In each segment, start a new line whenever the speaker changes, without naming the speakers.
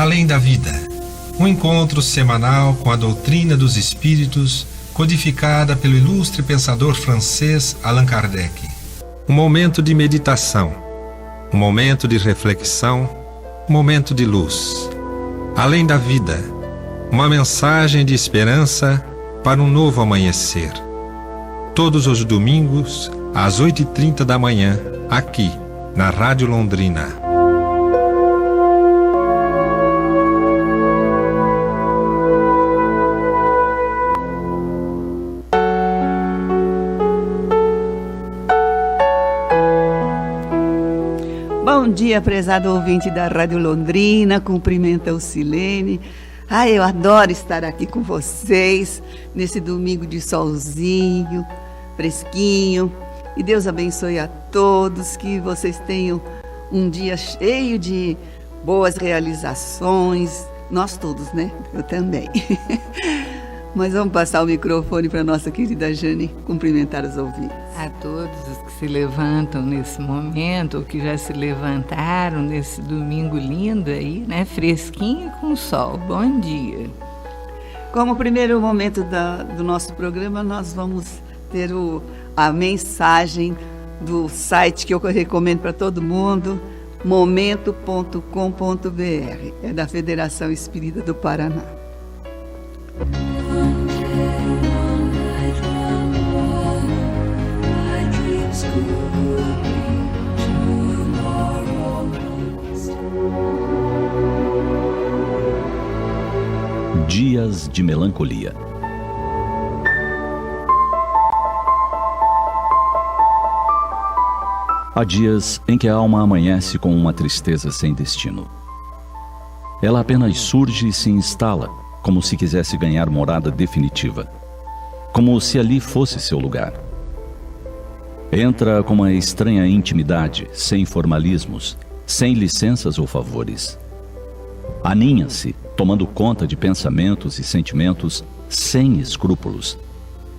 Além da Vida, um encontro semanal com a doutrina dos espíritos, codificada pelo ilustre pensador francês Allan Kardec. Um momento de meditação, um momento de reflexão, um momento de luz. Além da Vida, uma mensagem de esperança para um novo amanhecer. Todos os domingos, às 8h30 da manhã, aqui, na Rádio Londrina.
Bom dia, prezado ouvinte da Rádio Londrina, cumprimenta o Silene. Eu adoro estar aqui com vocês, nesse domingo de solzinho, fresquinho. E Deus abençoe a todos, que vocês tenham um dia cheio de boas realizações. Nós todos, né? Eu também. Mas vamos passar o microfone para a nossa querida Jane cumprimentar os ouvintes.
A todos os que se levantam nesse momento, ou que já se levantaram nesse domingo lindo aí, né? Fresquinho com sol. Bom dia.
Como primeiro momento do nosso programa, nós vamos ter a mensagem do site que eu recomendo para todo mundo, momento.com.br. É da Federação Espírita do Paraná.
Dias de melancolia. Há dias em que a alma amanhece com uma tristeza sem destino. Ela apenas surge e se instala, como se quisesse ganhar morada definitiva, como se ali fosse seu lugar. Entra com uma estranha intimidade, sem formalismos, sem licenças ou favores. Aninha-se, tomando conta de pensamentos e sentimentos sem escrúpulos,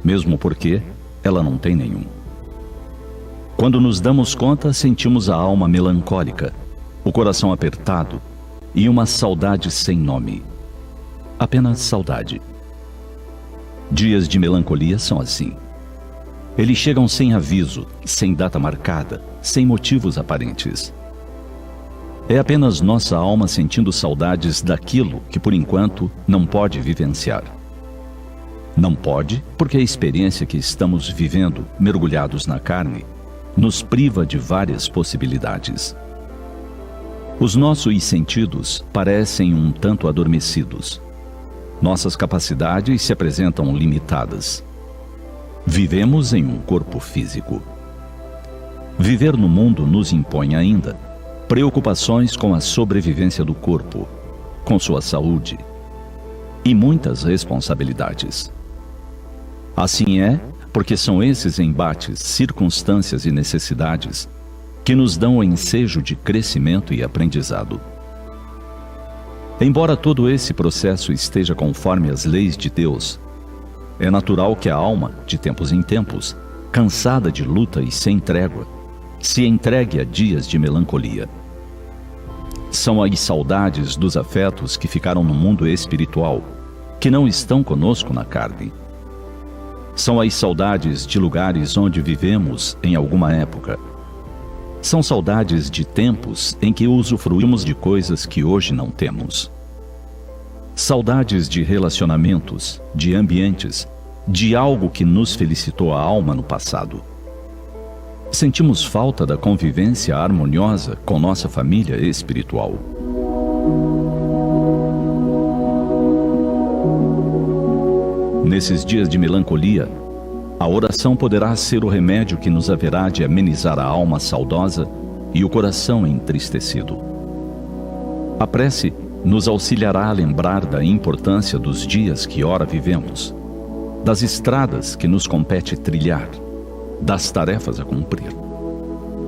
mesmo porque ela não tem nenhum. Quando nos damos conta, sentimos a alma melancólica, o coração apertado e uma saudade sem nome. Apenas saudade. Dias de melancolia são assim. Eles chegam sem aviso, sem data marcada, sem motivos aparentes. É apenas nossa alma sentindo saudades daquilo que, por enquanto, não pode vivenciar. Não pode, porque a experiência que estamos vivendo, mergulhados na carne, nos priva de várias possibilidades. Os nossos sentidos parecem um tanto adormecidos. Nossas capacidades se apresentam limitadas. Vivemos em um corpo físico. Viver no mundo nos impõe ainda preocupações com a sobrevivência do corpo, com sua saúde e muitas responsabilidades. Assim é, porque são esses embates, circunstâncias e necessidades que nos dão o ensejo de crescimento e aprendizado. Embora todo esse processo esteja conforme as leis de Deus, é natural que a alma, de tempos em tempos, cansada de luta e sem trégua, se entregue a dias de melancolia. São as saudades dos afetos que ficaram no mundo espiritual, que não estão conosco na carne. São as saudades de lugares onde vivemos em alguma época. São saudades de tempos em que usufruímos de coisas que hoje não temos. Saudades de relacionamentos, de ambientes, de algo que nos felicitou a alma no passado. Sentimos falta da convivência harmoniosa com nossa família espiritual. Nesses dias de melancolia, a oração poderá ser o remédio que nos haverá de amenizar a alma saudosa e o coração entristecido. A prece nos auxiliará a lembrar da importância dos dias que ora vivemos, das estradas que nos compete trilhar, das tarefas a cumprir,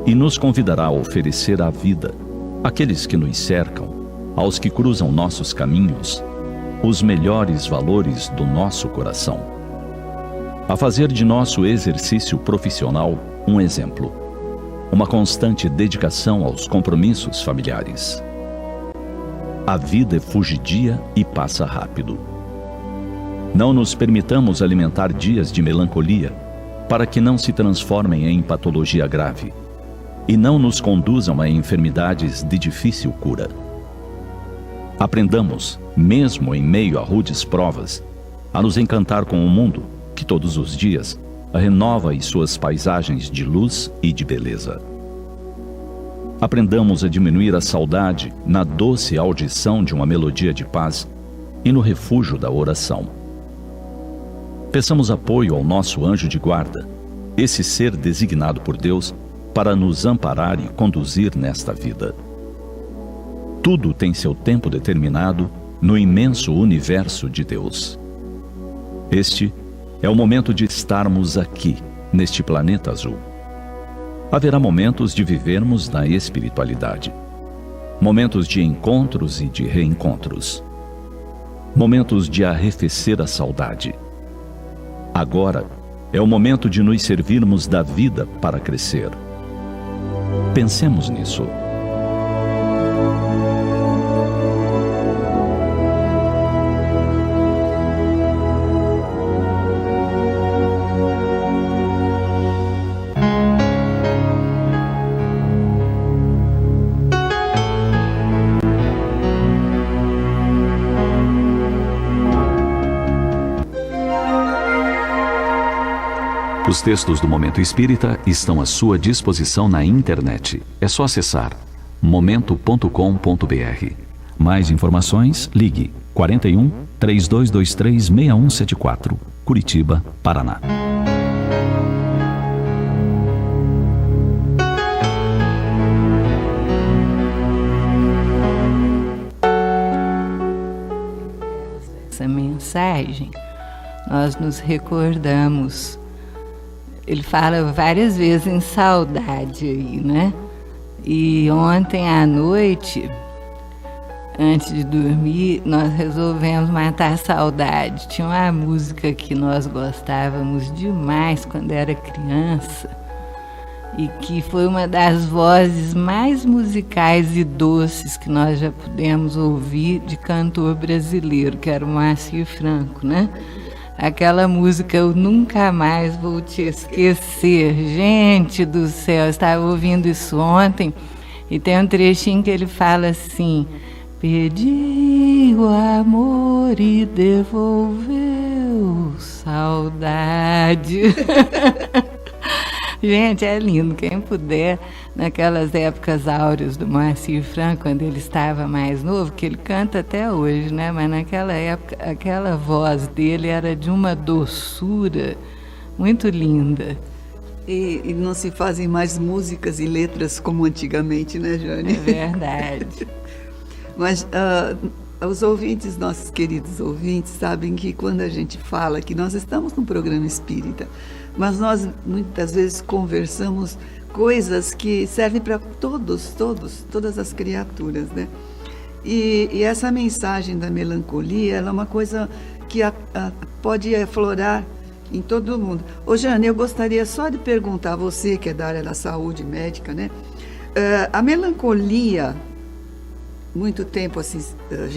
e nos convidará a oferecer a vida àqueles que nos cercam, aos que cruzam nossos caminhos, os melhores valores do nosso coração, a fazer de nosso exercício profissional um exemplo, uma constante dedicação aos compromissos familiares, a vida é fugidia e passa rápido. Não nos permitamos alimentar dias de melancolia, para que não se transformem em patologia grave e não nos conduzam a enfermidades de difícil cura. Aprendamos, mesmo em meio a rudes provas, a nos encantar com o mundo, que todos os dias renova em suas paisagens de luz e de beleza. Aprendamos a diminuir a saudade na doce audição de uma melodia de paz e no refúgio da oração. Peçamos apoio ao nosso anjo de guarda, esse ser designado por Deus para nos amparar e conduzir nesta vida. Tudo tem seu tempo determinado no imenso universo de Deus. Este é o momento de estarmos aqui, neste planeta azul. Haverá momentos de vivermos na espiritualidade, momentos de encontros e de reencontros, momentos de arrefecer a saudade. Agora é o momento de nos servirmos da vida para crescer. Pensemos nisso. Os textos do Momento Espírita estão à sua disposição na internet. É só acessar momento.com.br. Mais informações, ligue 41 3223 6174, Curitiba, Paraná.
Essa mensagem, nós nos recordamos. Ele fala várias vezes em saudade aí, né? E ontem à noite, antes de dormir, nós resolvemos matar a saudade. Tinha uma música que nós gostávamos demais quando era criança e que foi uma das vozes mais musicais e doces que nós já pudemos ouvir de cantor brasileiro, que era o Moacir Franco, né? Aquela música Eu Nunca Mais Vou Te Esquecer. Gente do céu, eu estava ouvindo isso ontem e tem um trechinho que ele fala assim: pedi o amor e devolveu saudade. Gente, é lindo. Quem puder, naquelas épocas áureas do Moacir Franco, quando ele estava mais novo, que ele canta até hoje, né? Mas naquela época, aquela voz dele era de uma doçura muito linda.
E não se fazem mais músicas e letras como antigamente, né, Jane?
É verdade.
Mas os ouvintes, nossos queridos ouvintes, sabem que quando a gente fala que nós estamos num programa espírita, mas nós muitas vezes conversamos coisas que servem para todas as criaturas, né? E essa mensagem da melancolia, ela é uma coisa que pode aflorar em todo mundo. Ô Jane, eu gostaria só de perguntar a você, que é da área da saúde médica, né? A melancolia, muito tempo assim,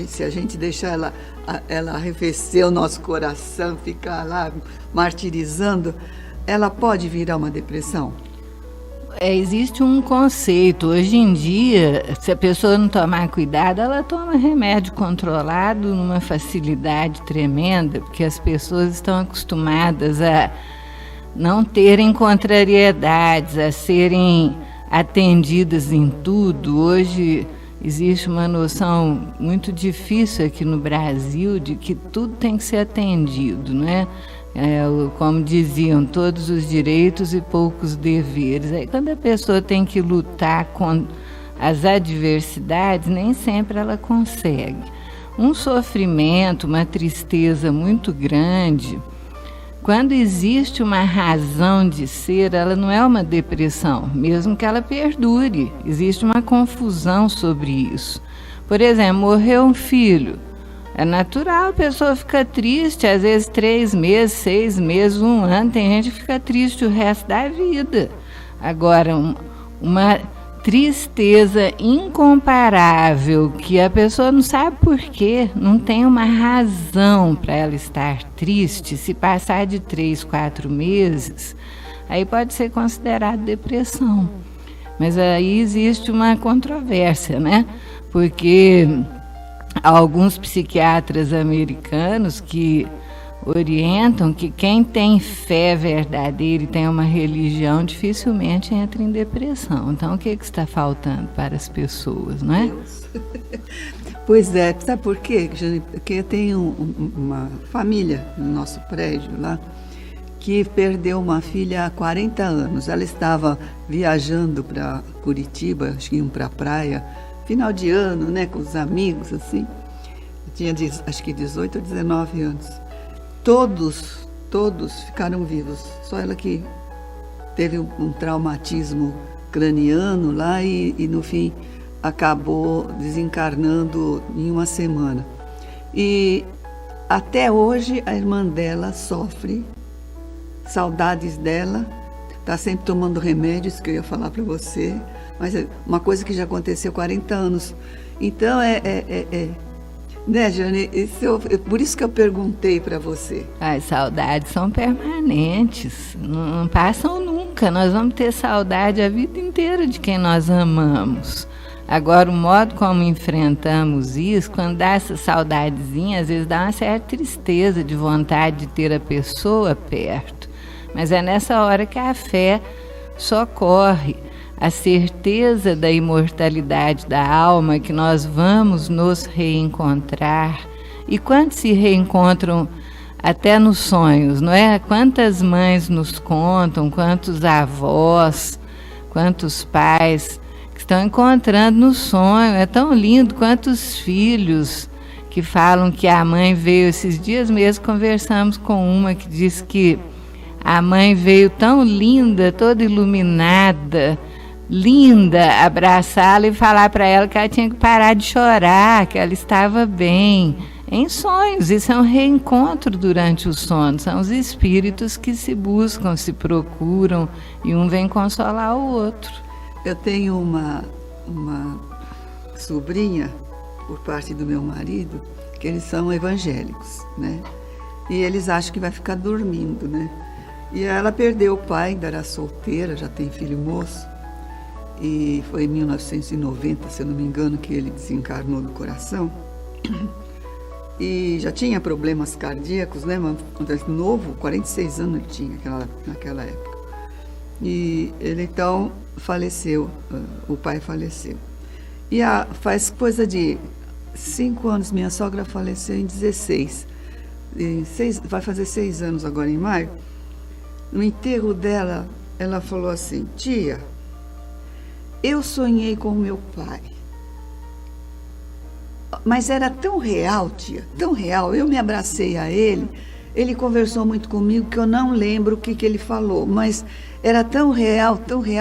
se a gente deixar ela arrefecer o nosso coração, ficar lá martirizando, ela pode virar uma depressão?
Existe um conceito. Hoje em dia, se a pessoa não tomar cuidado, ela toma remédio controlado numa facilidade tremenda, porque as pessoas estão acostumadas a não terem contrariedades, a serem atendidas em tudo. Hoje existe uma noção muito difícil aqui no Brasil de que tudo tem que ser atendido, né? Como diziam, todos os direitos e poucos deveres. Aí, quando a pessoa tem que lutar com as adversidades, nem sempre ela consegue. Um sofrimento, uma tristeza muito grande, quando existe uma razão de ser, ela não é uma depressão, mesmo que ela perdure. Existe uma confusão sobre isso. Por exemplo, morreu um filho. É natural a pessoa ficar triste, às vezes 3 meses, 6 meses, 1 ano. Tem gente que fica triste o resto da vida. Agora, uma tristeza incomparável, que a pessoa não sabe por quê, não tem uma razão para ela estar triste. Se passar de 3, 4 meses, aí pode ser considerado depressão. Mas aí existe uma controvérsia, né? Porque há alguns psiquiatras americanos que orientam que quem tem fé verdadeira e tem uma religião dificilmente entra em depressão. Então, o que está faltando para as pessoas, não é?
Pois é, sabe por quê, Jane? Porque eu tenho uma família no nosso prédio lá que perdeu uma filha há 40 anos. Ela estava viajando para Curitiba, acho que iam para a praia, final de ano, né, com os amigos, assim. Tinha, acho que 18 ou 19 anos. Todos ficaram vivos. Só ela que teve um traumatismo craniano lá e no fim acabou desencarnando em uma semana. E até hoje a irmã dela sofre saudades dela, está sempre tomando remédios, que eu ia falar para você, mas é uma coisa que já aconteceu há 40 anos. Então né, Jane? Por isso que eu perguntei para você.
As saudades são permanentes, não passam nunca. Nós vamos ter saudade a vida inteira de quem nós amamos. Agora, o modo como enfrentamos isso, quando dá essa saudadezinha, às vezes dá uma certa tristeza de vontade de ter a pessoa perto. Mas é nessa hora que a fé socorre. A certeza da imortalidade da alma, que nós vamos nos reencontrar. E quantos se reencontram até nos sonhos, não é? Quantas mães nos contam, quantos avós, quantos pais que estão encontrando no sonho. É tão lindo, quantos filhos que falam que a mãe veio. Esses dias mesmo conversamos com uma que disse que a mãe veio tão linda, toda iluminada, linda, abraçá-la e falar para ela que ela tinha que parar de chorar, que ela estava bem. Em sonhos, isso é um reencontro durante o sono, são os espíritos que se buscam, se procuram e um vem consolar o outro.
Eu tenho uma sobrinha, por parte do meu marido, que eles são evangélicos, né? E eles acham que vai ficar dormindo, né? E ela perdeu o pai, ainda era solteira, já tem filho moço. E foi em 1990, se eu não me engano, que ele desencarnou do coração. E já tinha problemas cardíacos, né? Novo, 46 anos ele tinha naquela época. E ele então faleceu, o pai faleceu. E faz coisa de 5 anos, minha sogra faleceu em 16. Vai fazer 6 anos agora em maio. No enterro dela, ela falou assim: tia, eu sonhei com o meu pai, mas era tão real, tia, tão real. Eu me abracei a ele, ele conversou muito comigo que eu não lembro o que ele falou, mas era tão real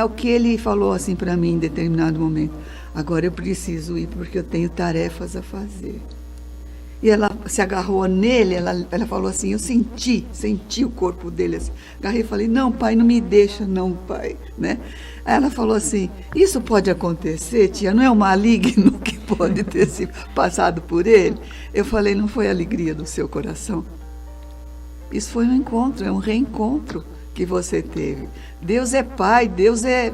que ele falou assim para mim em determinado momento: agora eu preciso ir porque eu tenho tarefas a fazer. E ela se agarrou nele, ela falou assim, eu senti o corpo dele assim. Agarrei e falei: não, pai, não me deixa não, pai, né? Aí ela falou assim: isso pode acontecer, tia? Não é um maligno que pode ter se passado por ele? Eu falei: não foi a alegria do seu coração? Isso foi um encontro, é um reencontro que você teve. Deus é Pai, Deus é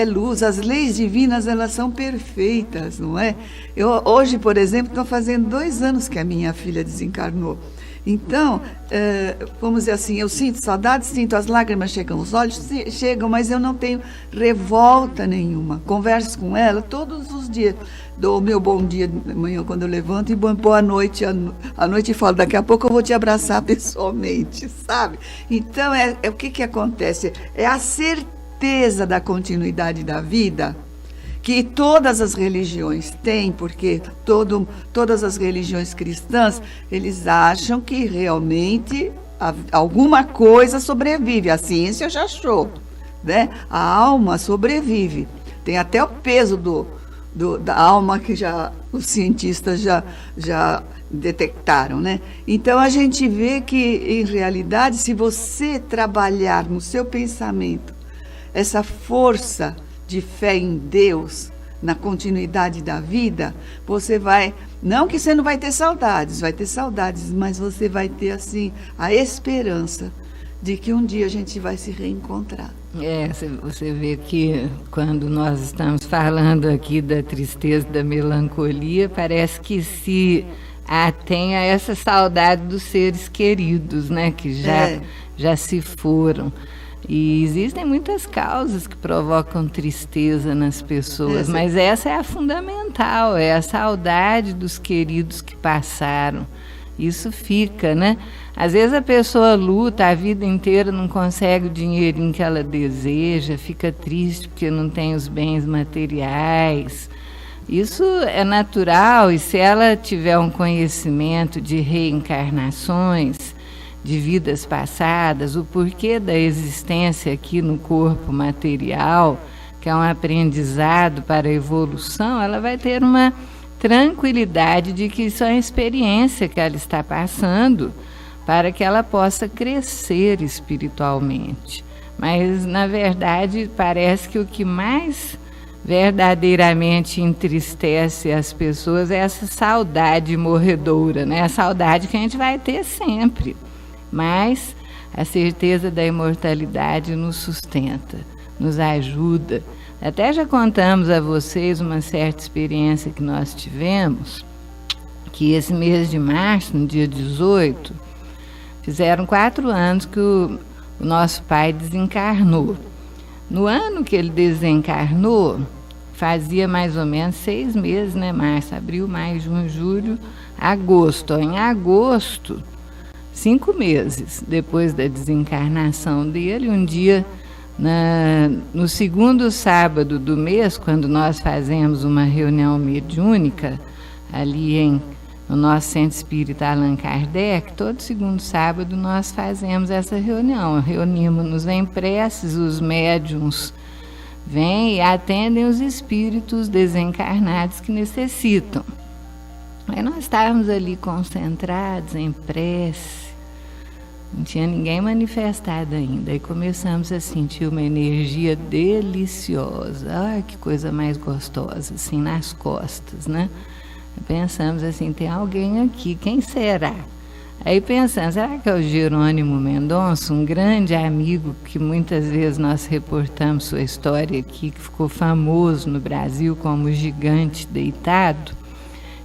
luz, as leis divinas, elas são perfeitas, não é? Eu hoje, por exemplo, estou fazendo 2 anos que a minha filha desencarnou. Então, vamos dizer assim, eu sinto saudade, sinto as lágrimas chegam, os olhos chegam, mas eu não tenho revolta nenhuma. Converso com ela todos os dias. Dou o meu bom dia de manhã quando eu levanto e boa noite à noite e falo: daqui a pouco eu vou te abraçar pessoalmente, sabe? Então, o que acontece? É a certeza da continuidade da vida que todas as religiões têm, porque todas as religiões cristãs, eles acham que realmente alguma coisa sobrevive. A ciência já achou, né? A alma sobrevive. Tem até o peso da alma que os cientistas já detectaram, né? Então a gente vê que, em realidade, se você trabalhar no seu pensamento essa força de fé em Deus, na continuidade da vida, você vai, não que você não vai ter saudades, vai ter saudades, mas você vai ter assim a esperança de que um dia a gente vai se reencontrar.
Você vê que quando nós estamos falando aqui da tristeza, da melancolia, parece que se atém a essa saudade dos seres queridos, né, que já se foram. E existem muitas causas que provocam tristeza nas pessoas, mas essa é a fundamental, é a saudade dos queridos que passaram. Isso fica, né? Às vezes a pessoa luta a vida inteira, não consegue o dinheirinho que ela deseja, fica triste porque não tem os bens materiais. Isso é natural, e se ela tiver um conhecimento de reencarnações, de vidas passadas, o porquê da existência aqui no corpo material, que é um aprendizado para a evolução, ela vai ter uma tranquilidade de que isso é uma experiência que ela está passando para que ela possa crescer espiritualmente. Mas, na verdade, parece que o que mais verdadeiramente entristece as pessoas é essa saudade morredoura, né? A saudade que a gente vai ter sempre. Mas a certeza da imortalidade nos sustenta, nos ajuda. Até já contamos a vocês uma certa experiência que nós tivemos, que esse mês de março, no dia 18, fizeram 4 anos que o nosso pai desencarnou. No ano que ele desencarnou, fazia mais ou menos 6 meses, né? Março, abril, maio, junho, julho, agosto. Em agosto, 5 meses depois da desencarnação dele, um dia, no segundo sábado do mês, quando nós fazemos uma reunião mediúnica, ali no nosso Centro Espírita Allan Kardec, todo segundo sábado nós fazemos essa reunião. Reunimos-nos em preces, os médiuns vêm e atendem os espíritos desencarnados que necessitam. Aí nós estávamos ali concentrados em prece, não tinha ninguém manifestado ainda. Aí começamos a sentir uma energia deliciosa. Ai, que coisa mais gostosa, assim, nas costas, né? Pensamos assim, tem alguém aqui, quem será? Aí pensamos, será que é o Jerônimo Mendonça, um grande amigo que muitas vezes nós reportamos sua história aqui, que ficou famoso no Brasil como o gigante deitado,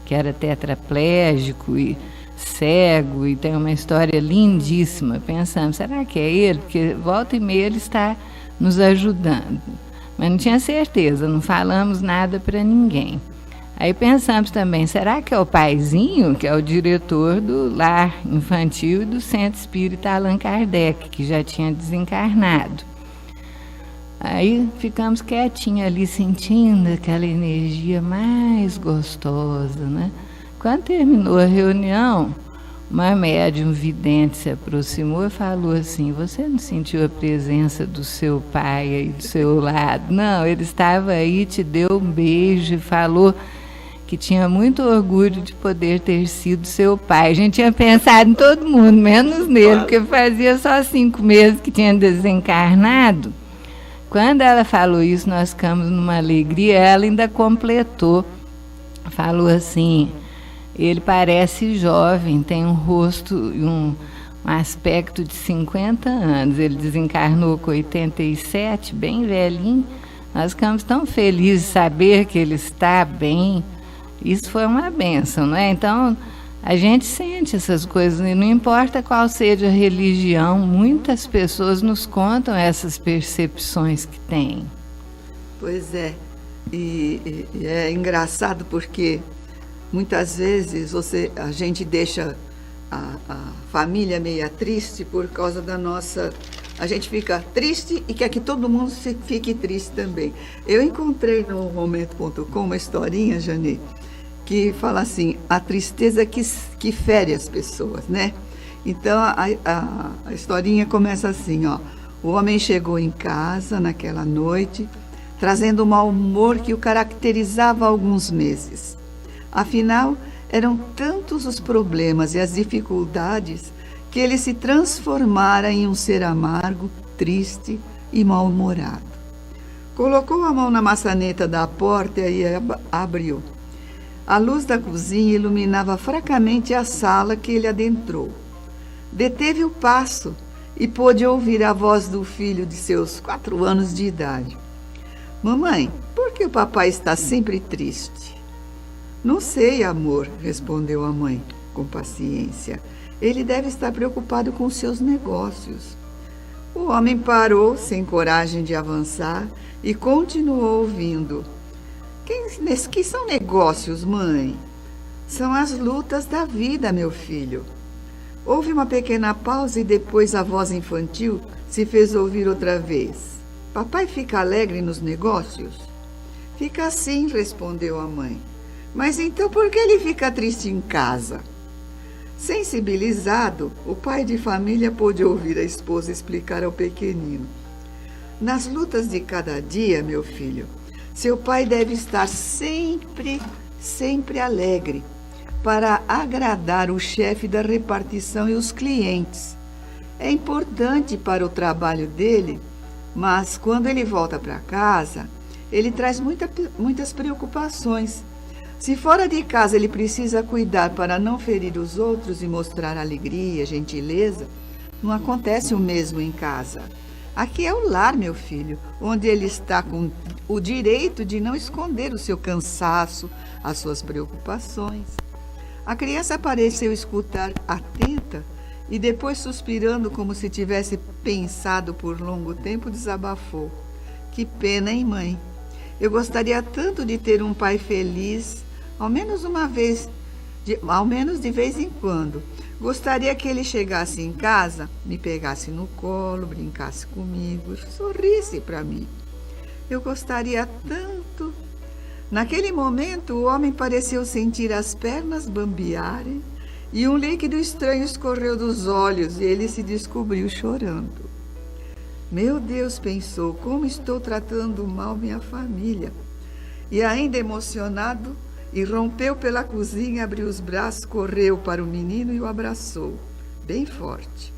que era tetraplégico e cego, e tem uma história lindíssima. Pensamos, será que é ele? Porque volta e meia ele está nos ajudando. Mas não tinha certeza, não falamos nada para ninguém. Aí pensamos também, será que é o paizinho, que é o diretor do lar infantil e do Centro Espírita Allan Kardec, que já tinha desencarnado? Aí ficamos quietinhos ali, sentindo aquela energia mais gostosa, né? Quando terminou a reunião, uma médium vidente se aproximou e falou assim, você não sentiu a presença do seu pai aí do seu lado? Não, ele estava aí, te deu um beijo e falou que tinha muito orgulho de poder ter sido seu pai. A gente tinha pensado em todo mundo, menos nele, porque fazia só 5 meses que tinha desencarnado. Quando ela falou isso, nós ficamos numa alegria. Ela ainda completou, falou assim, ele parece jovem, tem um rosto e um aspecto de 50 anos. Ele desencarnou com 87, bem velhinho. Nós ficamos tão felizes de saber que ele está bem. Isso foi uma bênção, não é? Então, a gente sente essas coisas, e não importa qual seja a religião, muitas pessoas nos contam essas percepções que têm.
Pois é, e é engraçado porque muitas vezes a gente deixa a família meio triste por causa da nossa... A gente fica triste e quer que todo mundo fique triste também. Eu encontrei no Momento.com uma historinha, Jane, que fala assim, a tristeza que fere as pessoas, né? Então, a historinha começa assim, ó. O homem chegou em casa naquela noite, trazendo o mau humor que o caracterizava há alguns meses. Afinal, eram tantos os problemas e as dificuldades que ele se transformara em um ser amargo, triste e mal-humorado. Colocou a mão na maçaneta da porta e abriu. A luz da cozinha iluminava fracamente a sala que ele adentrou. Deteve o passo e pôde ouvir a voz do filho de seus 4 anos de idade. Mamãe, por que o papai está sempre triste? Não sei, amor, respondeu a mãe, com paciência. Ele deve estar preocupado com seus negócios. O homem parou, sem coragem de avançar, e continuou ouvindo. Que são negócios, mãe? São as lutas da vida, meu filho. Houve uma pequena pausa e depois a voz infantil se fez ouvir outra vez. Papai fica alegre nos negócios? Fica sim, respondeu a mãe. Mas então por que ele fica triste em casa? Sensibilizado, o pai de família pôde ouvir a esposa explicar ao pequenino. Nas lutas de cada dia, meu filho, seu pai deve estar sempre alegre para agradar o chefe da repartição e os clientes. É importante para o trabalho dele, mas quando ele volta para casa, ele traz muitas preocupações. Se fora de casa ele precisa cuidar para não ferir os outros e mostrar alegria, gentileza, não acontece o mesmo em casa. Aqui é o lar, meu filho, onde ele está com o direito de não esconder o seu cansaço, as suas preocupações. A criança pareceu escutar atenta e depois, suspirando como se tivesse pensado por longo tempo, desabafou. Que pena, hein, mãe? Eu gostaria tanto de ter um pai feliz, ao menos de vez em quando. Gostaria que ele chegasse em casa, me pegasse no colo, brincasse comigo, sorrisse para mim. Eu gostaria tanto. Naquele momento, o homem pareceu sentir as pernas bambearem e um líquido estranho escorreu dos olhos e ele se descobriu chorando. Meu Deus, pensou, como estou tratando mal minha família. E ainda emocionado, irrompeu pela cozinha, abriu os braços, correu para o menino e o abraçou, bem forte.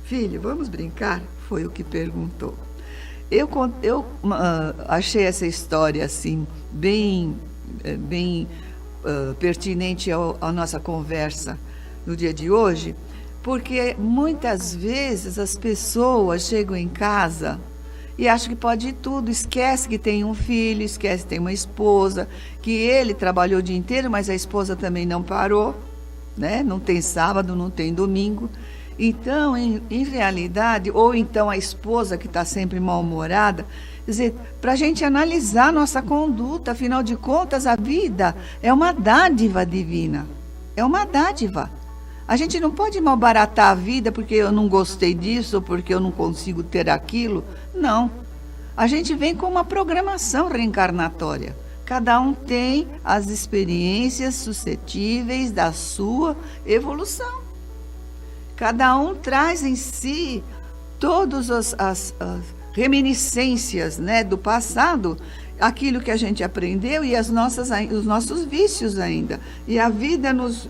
Filho, vamos brincar? Foi o que perguntou. Eu achei essa história assim, bem pertinente à nossa conversa no dia de hoje, porque muitas vezes as pessoas chegam em casa e acham que pode tudo, esquece que tem um filho, esquece que tem uma esposa, que ele trabalhou o dia inteiro, mas a esposa também não parou, né? Não tem sábado, não tem domingo. Então, em realidade, ou então a esposa que está sempre mal-humorada, quer dizer, para a gente analisar nossa conduta, afinal de contas, a vida é uma dádiva divina, é uma dádiva. A gente não pode malbaratar a vida porque eu não gostei disso ou porque eu não consigo ter aquilo. Não. A gente vem com uma programação reencarnatória. Cada um tem as experiências suscetíveis da sua evolução. Cada um traz em si todas as reminiscências, né, do passado, aquilo que a gente aprendeu e os nossos vícios ainda. E a vida nos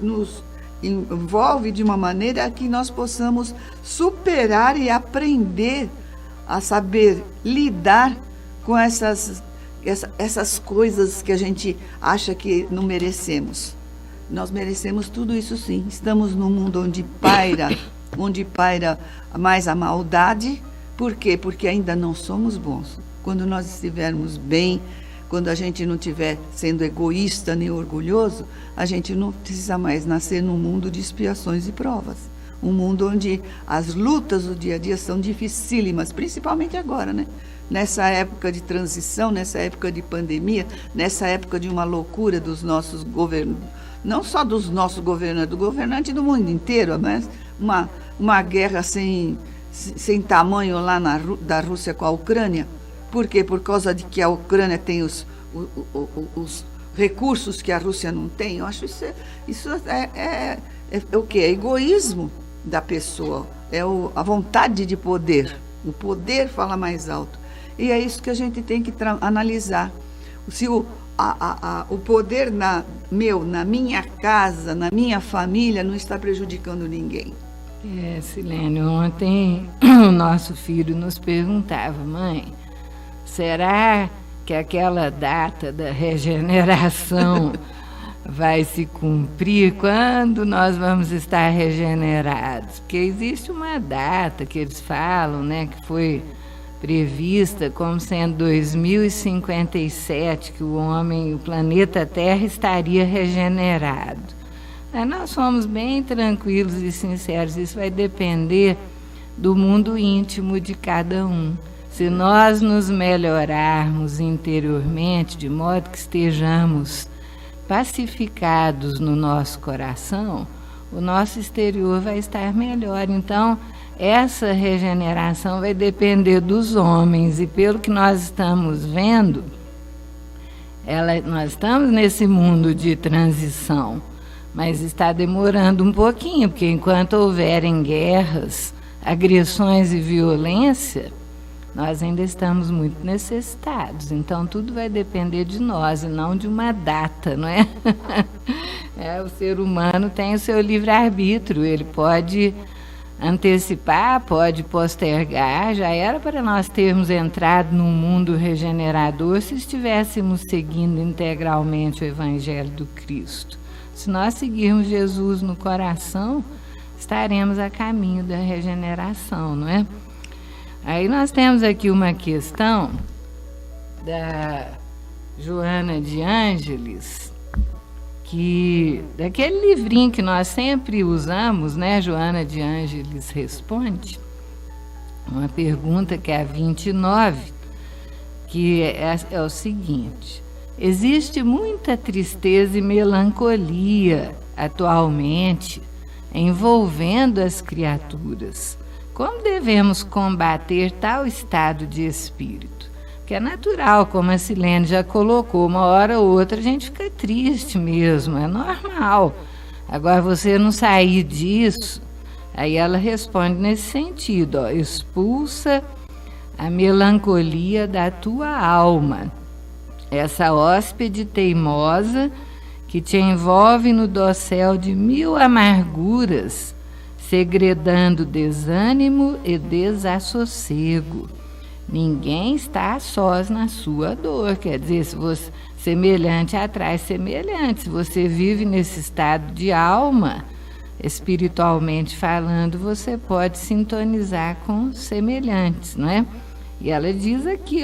envolve de uma maneira que nós possamos superar e aprender a saber lidar com essas coisas que a gente acha que não merecemos. Nós merecemos tudo isso sim. Estamos num mundo onde paira mais a maldade. Por quê? Porque ainda não somos bons. Quando nós estivermos bem, quando a gente não estiver sendo egoísta nem orgulhoso, a gente não precisa mais nascer num mundo de expiações e provas. Um mundo onde as lutas do dia a dia são dificílimas, principalmente agora, né? Nessa época de transição, nessa época de pandemia, nessa época de uma loucura dos nossos governos, não só dos nossos governantes, do governante do mundo inteiro, mas uma guerra sem tamanho lá da Rússia com a Ucrânia. Por quê? Por causa de que a Ucrânia tem os recursos que a Rússia não tem. Eu acho isso é o quê? É egoísmo da pessoa, é a vontade de poder. O poder fala mais alto. E é isso que a gente tem que analisar. Se o poder na minha casa, na minha família, não está prejudicando ninguém.
Silene, ontem o nosso filho nos perguntava: mãe, Será que aquela data da regeneração vai se cumprir? Quando nós vamos estar regenerados? Porque existe uma data que eles falam, né, que foi prevista como sendo 2057, que o planeta Terra estaria regenerado. Nós somos bem tranquilos e sinceros, isso vai depender do mundo íntimo de cada um. Se nós nos melhorarmos interiormente, de modo que estejamos pacificados no nosso coração, o nosso exterior vai estar melhor. Então, essa regeneração vai depender dos homens, e pelo que nós estamos vendo, nós estamos nesse mundo de transição, mas está demorando um pouquinho, porque enquanto houverem guerras, agressões e violência, nós ainda estamos muito necessitados. Então, tudo vai depender de nós e não de uma data, não é? O ser humano tem o seu livre-arbítrio, ele pode antecipar, pode postergar. Já era para nós termos entrado num mundo regenerador se estivéssemos seguindo integralmente o Evangelho do Cristo. Se nós seguirmos Jesus no coração, estaremos a caminho da regeneração, não é? Aí nós temos aqui uma questão da Joana de Ângeles, daquele livrinho que nós sempre usamos, né? Joana de Ângeles responde, uma pergunta que é a 29, que é o seguinte: existe muita tristeza e melancolia atualmente envolvendo as criaturas. Como devemos combater tal estado de espírito? Que é natural, como a Silene já colocou, uma hora ou outra a gente fica triste mesmo, é normal. Agora, você não sair disso, aí ela responde nesse sentido, expulsa a melancolia da tua alma, essa hóspede teimosa que te envolve no dossel de 1000 amarguras, segredando desânimo e desassossego. Ninguém está a sós na sua dor, quer dizer, se você semelhante atrai semelhante. Se você vive nesse estado de alma, espiritualmente falando, você pode sintonizar com semelhantes, não é? E ela diz aqui,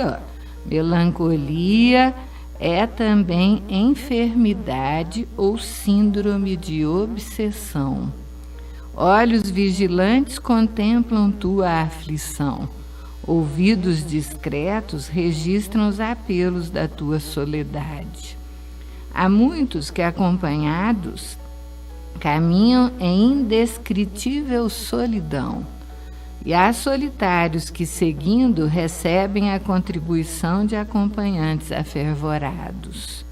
melancolia é também enfermidade ou síndrome de obsessão. Olhos vigilantes contemplam tua aflição. Ouvidos discretos registram os apelos da tua soledade. Há muitos que, acompanhados, caminham em indescritível solidão. E há solitários que, seguindo, recebem a contribuição de acompanhantes afervorados.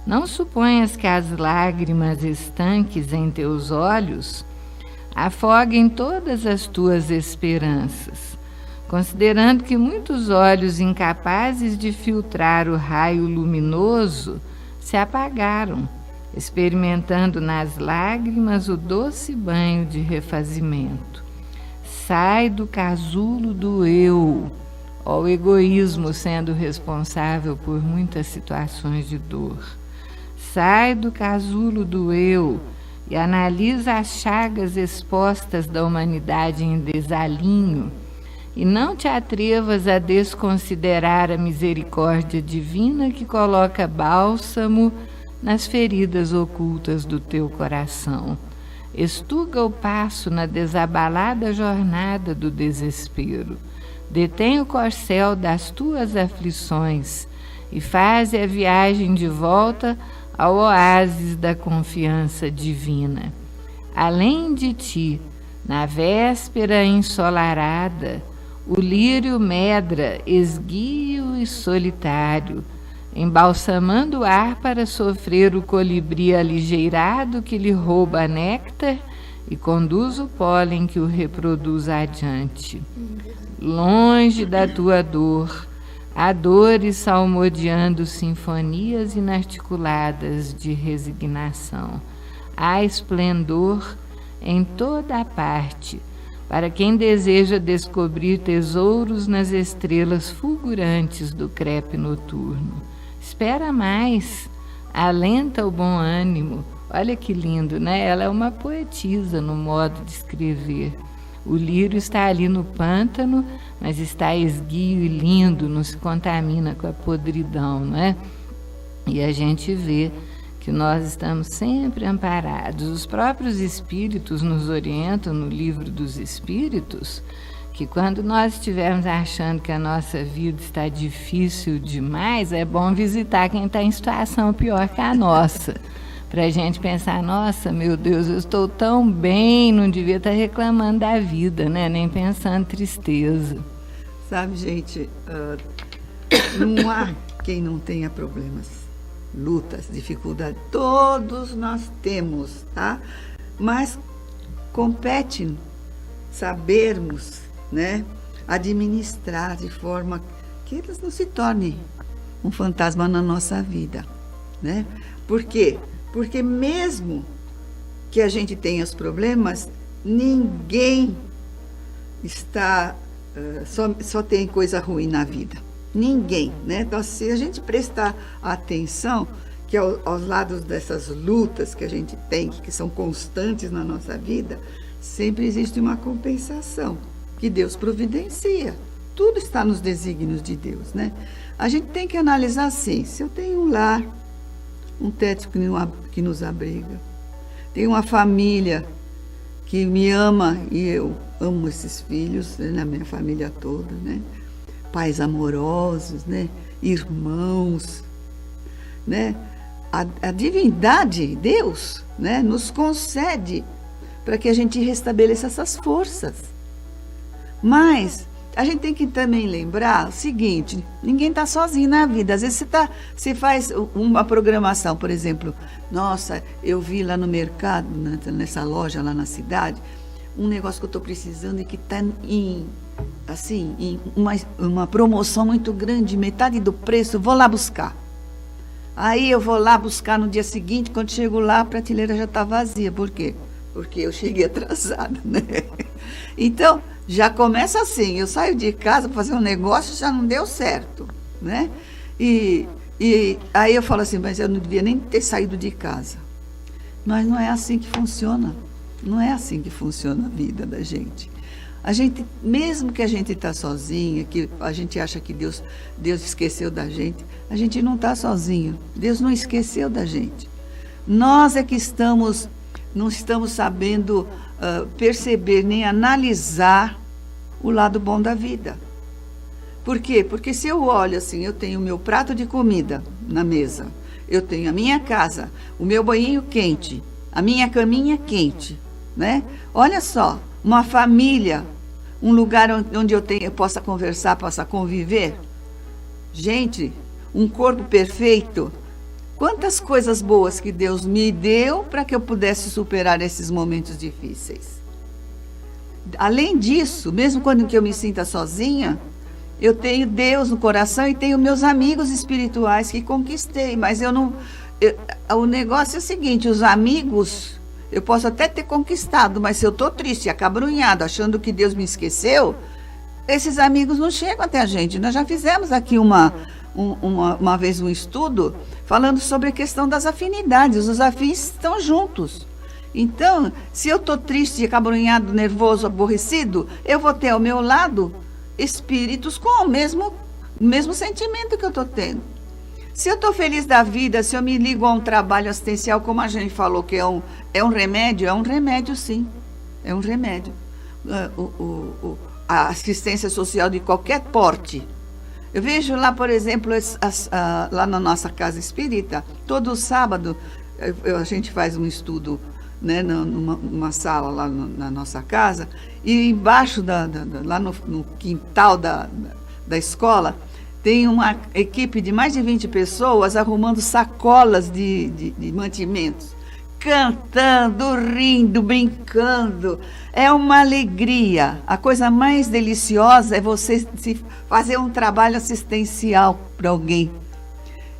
Não suponhas que as lágrimas estanques em teus olhos afoguem todas as tuas esperanças, considerando que muitos olhos incapazes de filtrar o raio luminoso se apagaram, experimentando nas lágrimas o doce banho de refazimento. Sai do casulo do eu, o egoísmo sendo responsável por muitas situações de dor. Sai do casulo do eu e analisa as chagas expostas da humanidade em desalinho, e não te atrevas a desconsiderar a misericórdia divina que coloca bálsamo nas feridas ocultas do teu coração. Estuga o passo na desabalada jornada do desespero. Detém o corcel das tuas aflições e faze a viagem de volta ao oásis da confiança divina. Além de ti, na véspera ensolarada, o lírio medra, esguio e solitário, embalsamando o ar para sofrer o colibri aligeirado que lhe rouba néctar e conduz o pólen que o reproduz adiante. Longe da tua dor, há dores salmodiando sinfonias inarticuladas de resignação. Há esplendor em toda a parte, para quem deseja descobrir tesouros nas estrelas fulgurantes do crepe noturno. Espera mais, alenta o bom ânimo. Olha que lindo, né? Ela é uma poetisa no modo de escrever. O lírio está ali no pântano, mas está esguio e lindo, não se contamina com a podridão, não é? E a gente vê que nós estamos sempre amparados. Os próprios espíritos nos orientam no Livro dos Espíritos que quando nós estivermos achando que a nossa vida está difícil demais, é bom visitar quem está em situação pior que a nossa, para a gente pensar, nossa, meu Deus, eu estou tão bem, não devia estar reclamando da vida, né? Nem pensando tristeza.
Sabe, gente, não há quem não tenha problemas, lutas, dificuldades, todos nós temos, tá? Mas compete sabermos, né, administrar de forma que eles não se tornem um fantasma na nossa vida, né? Por quê? Porque mesmo que a gente tenha os problemas, ninguém está, só tem coisa ruim na vida. Ninguém, né? Então, se a gente prestar atenção que aos lados dessas lutas que a gente tem, que são constantes na nossa vida, sempre existe uma compensação que Deus providencia. Tudo está nos desígnios de Deus, né? A gente tem que analisar assim, se eu tenho um lar, um teto que nos abriga, tenho uma família que me ama e eu amo esses filhos, né, na minha família toda, né? Pais amorosos, né? Irmãos, né? A divindade, Deus, né? Nos concede para que a gente restabeleça essas forças. Mas a gente tem que também lembrar o seguinte, ninguém está sozinho na vida. Às vezes você faz uma programação, por exemplo, nossa, eu vi lá no mercado, nessa loja lá na cidade, um negócio que eu estou precisando e que está em uma promoção muito grande, metade do preço, vou lá buscar. Aí eu vou lá buscar no dia seguinte, quando chego lá, a prateleira já está vazia. Por quê? Porque eu cheguei atrasada, né? Então, já começa assim, eu saio de casa para fazer um negócio, já não deu certo, né? E aí eu falo assim, mas eu não devia nem ter saído de casa. Mas não é assim que funciona. Não é assim que funciona a vida da gente. A gente, mesmo que a gente está sozinha, que a gente acha que Deus esqueceu da gente, a gente não está sozinho. Deus não esqueceu da gente. Nós é que não estamos sabendo perceber nem analisar o lado bom da vida. Por quê? Porque se eu olho assim, eu tenho o meu prato de comida na mesa, eu tenho a minha casa, o meu banhinho quente, a minha caminha quente, né? Olha só, uma família, um lugar onde eu possa conversar, possa conviver. Gente, um corpo perfeito. Quantas coisas boas que Deus me deu para que eu pudesse superar esses momentos difíceis. Além disso, mesmo quando eu me sinta sozinha, eu tenho Deus no coração e tenho meus amigos espirituais que conquistei. Mas o negócio é o seguinte, os amigos, eu posso até ter conquistado, mas se eu estou triste, acabrunhado, achando que Deus me esqueceu, esses amigos não chegam até a gente. Nós já fizemos aqui uma vez um estudo falando sobre a questão das afinidades. Os afins estão juntos. Então, se eu estou triste, acabrunhado, nervoso, aborrecido, eu vou ter ao meu lado espíritos com o mesmo sentimento que eu estou tendo. Se eu estou feliz da vida, se eu me ligo a um trabalho assistencial, como a gente falou que é um remédio sim, é um remédio. A assistência social de qualquer porte. Eu vejo lá, por exemplo, lá na nossa casa espírita, todo sábado a gente faz um estudo, né, numa sala lá na nossa casa, e embaixo, lá no quintal da escola, tem uma equipe de mais de 20 pessoas arrumando sacolas de mantimentos, cantando, rindo, brincando. É uma alegria. A coisa mais deliciosa é você fazer um trabalho assistencial para alguém.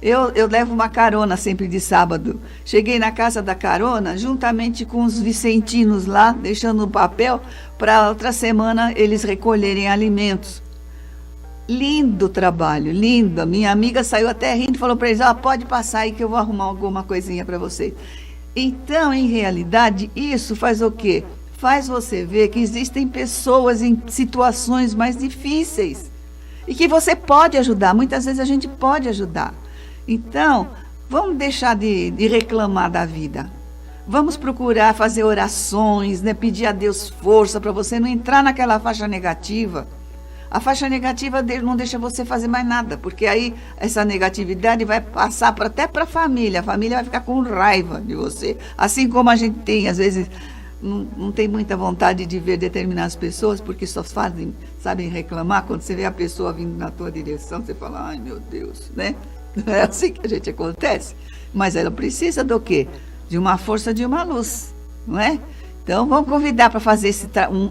Eu levo uma carona sempre de sábado. Cheguei na casa da carona, juntamente com os vicentinos lá, deixando um papel para outra semana eles recolherem alimentos. Lindo trabalho, lindo. A minha amiga saiu até rindo e falou para eles, pode passar aí que eu vou arrumar alguma coisinha para vocês. Então, em realidade, isso faz o quê? Faz você ver que existem pessoas em situações mais difíceis e que você pode ajudar. Muitas vezes a gente pode ajudar. Então, vamos deixar de reclamar da vida. Vamos procurar fazer orações, né? Pedir a Deus força para você não entrar naquela faixa negativa. A faixa negativa dele não deixa você fazer mais nada, porque aí essa negatividade vai passar até para a família vai ficar com raiva de você. Assim como a gente tem, às vezes, não tem muita vontade de ver determinadas pessoas, porque só sabem reclamar. Quando você vê a pessoa vindo na tua direção, você fala, ai meu Deus, né? É assim que a gente acontece. Mas ela precisa do quê? De uma força, de uma luz, não é? Então, vamos convidar para fazer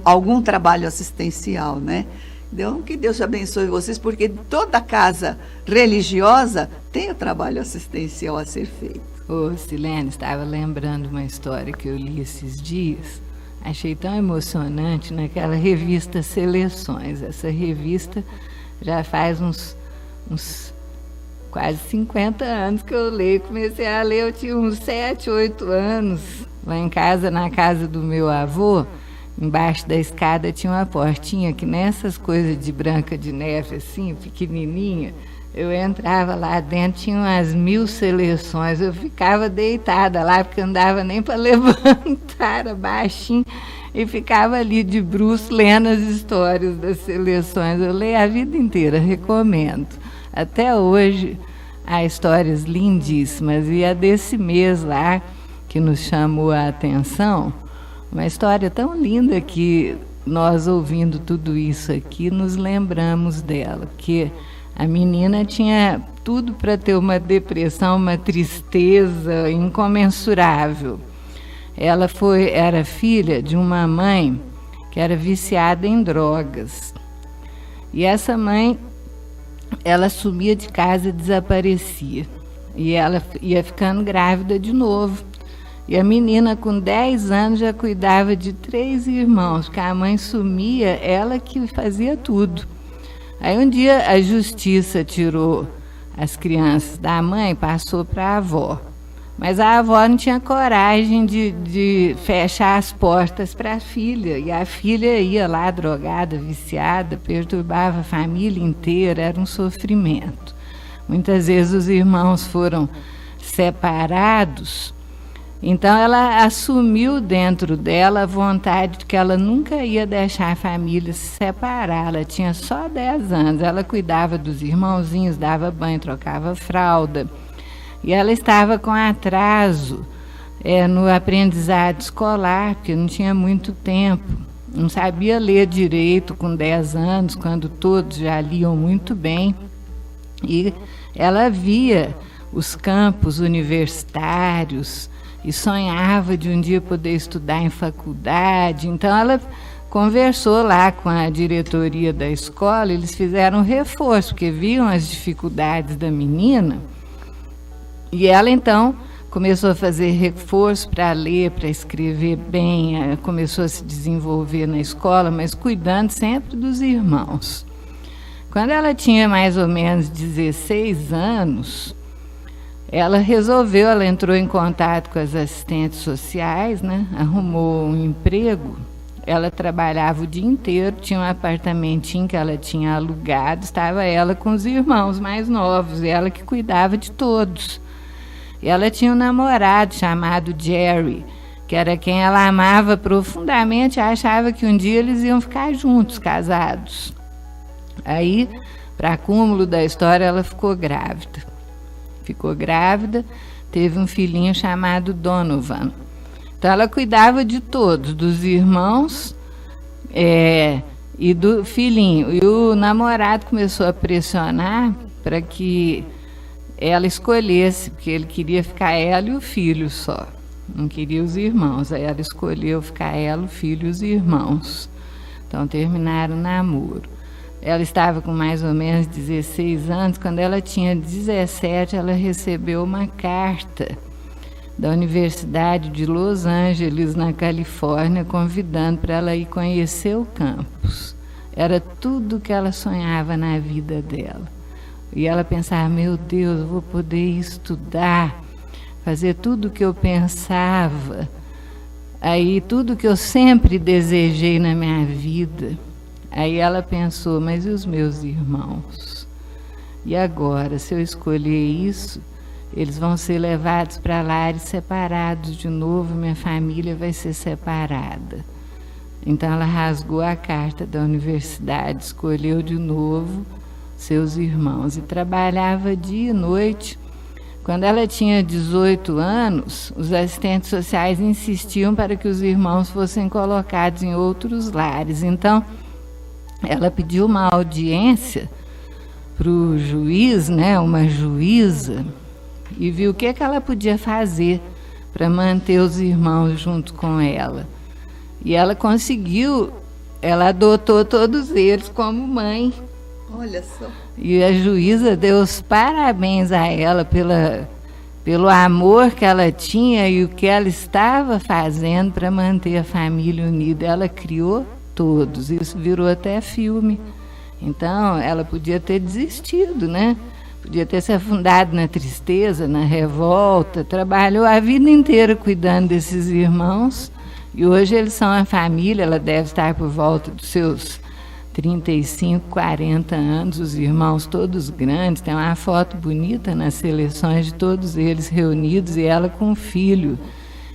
algum trabalho assistencial, né? Então, que Deus abençoe vocês, porque toda casa religiosa tem o trabalho assistencial a ser feito.
Ô, Silene, estava lembrando uma história que eu li esses dias. Achei tão emocionante naquela revista Seleções. Essa revista já faz uns quase 50 anos que eu leio. Comecei a ler, eu tinha uns 7, 8 anos. Lá em casa, na casa do meu avô, embaixo da escada tinha uma portinha que nessas coisas de Branca de Neve, assim, pequenininha, eu entrava lá dentro, tinha umas 1000 seleções, eu ficava deitada lá, porque não dava nem para levantar, era baixinho, e ficava ali de bruço lendo as histórias das seleções. Eu leio a vida inteira, recomendo. Até hoje há histórias lindíssimas, e a desse mês lá, que nos chamou a atenção, uma história tão linda que nós, ouvindo tudo isso aqui, nos lembramos dela, que a menina tinha tudo para ter uma depressão, uma tristeza incomensurável. Ela era filha de uma mãe que era viciada em drogas. E essa mãe, ela sumia de casa e desaparecia. E ela ia ficando grávida de novo. E a menina, com 10 anos, já cuidava de 3 irmãos, porque a mãe sumia, ela que fazia tudo. Aí um dia a justiça tirou as crianças da mãe, passou para a avó. Mas a avó não tinha coragem de fechar as portas para a filha. E a filha ia lá drogada, viciada, perturbava a família inteira, era um sofrimento. Muitas vezes os irmãos foram separados. Então, ela assumiu dentro dela a vontade de que ela nunca ia deixar a família se separar. Ela tinha só 10 anos. Ela cuidava dos irmãozinhos, dava banho, trocava fralda. E ela estava com atraso no aprendizado escolar, porque não tinha muito tempo. Não sabia ler direito com 10 anos, quando todos já liam muito bem. E ela via os campos universitários, e sonhava de um dia poder estudar em faculdade. Então, ela conversou lá com a diretoria da escola, eles fizeram um reforço, porque viam as dificuldades da menina, e ela, então, começou a fazer reforço para ler, para escrever bem, começou a se desenvolver na escola, mas cuidando sempre dos irmãos. Quando ela tinha mais ou menos 16 anos, ela entrou em contato com as assistentes sociais, né? Arrumou um emprego. Ela trabalhava o dia inteiro, tinha um apartamentinho que ela tinha alugado, estava ela com os irmãos mais novos, e ela que cuidava de todos. E ela tinha um namorado chamado Jerry, que era quem ela amava profundamente, achava que um dia eles iam ficar juntos, casados. Aí, para acúmulo da história, ela ficou grávida. Teve um filhinho chamado Donovan. Então, ela cuidava de todos, dos irmãos e do filhinho. E o namorado começou a pressionar para que ela escolhesse, porque ele queria ficar ela e o filho só. Não queria os irmãos. Aí ela escolheu ficar ela, o filho e os irmãos. Então, terminaram o namoro. Ela estava com mais ou menos 16 anos. Quando ela tinha 17, ela recebeu uma carta da Universidade de Los Angeles, na Califórnia, convidando para ela ir conhecer o campus. Era tudo que ela sonhava na vida dela. E ela pensava, meu Deus, eu vou poder estudar, fazer tudo o que eu pensava, aí tudo que eu sempre desejei na minha vida. Aí ela pensou, mas e os meus irmãos? E agora, se eu escolher isso, eles vão ser levados para lares separados de novo, minha família vai ser separada. Então ela rasgou a carta da universidade, escolheu de novo seus irmãos e trabalhava dia e noite. Quando ela tinha 18 anos, os assistentes sociais insistiam para que os irmãos fossem colocados em outros lares. Então, ela pediu uma audiência para o juiz, né, uma juíza, e viu o que ela podia fazer para manter os irmãos junto com ela. E ela conseguiu, ela adotou todos eles como mãe.
Olha só.
E a juíza deu os parabéns a ela pelo amor que ela tinha e o que ela estava fazendo para manter a família unida. Ela criou todos, isso virou até filme. Então, ela podia ter desistido, né? Podia ter se afundado na tristeza, na revolta. Trabalhou a vida inteira cuidando desses irmãos e hoje eles são a família. Ela deve estar por volta dos seus 35, 40 anos, os irmãos todos grandes. Tem uma foto bonita nas seleções de todos eles reunidos e ela com um filho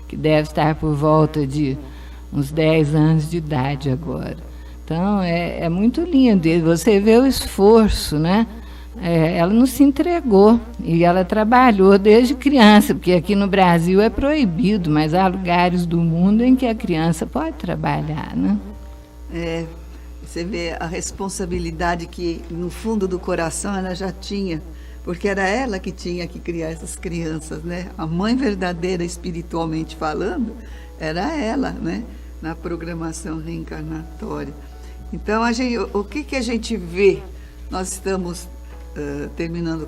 que deve estar por volta de uns 10 anos de idade agora. Então é muito lindo, você vê o esforço, né? Ela não se entregou e ela trabalhou desde criança, porque aqui no Brasil é proibido, mas há lugares do mundo em que a criança pode trabalhar, né?
Você vê a responsabilidade que no fundo do coração ela já tinha, porque era ela que tinha que criar essas crianças, né? A mãe verdadeira, espiritualmente falando, era ela, né? Na programação reencarnatória. Então, o que a gente vê? Nós estamos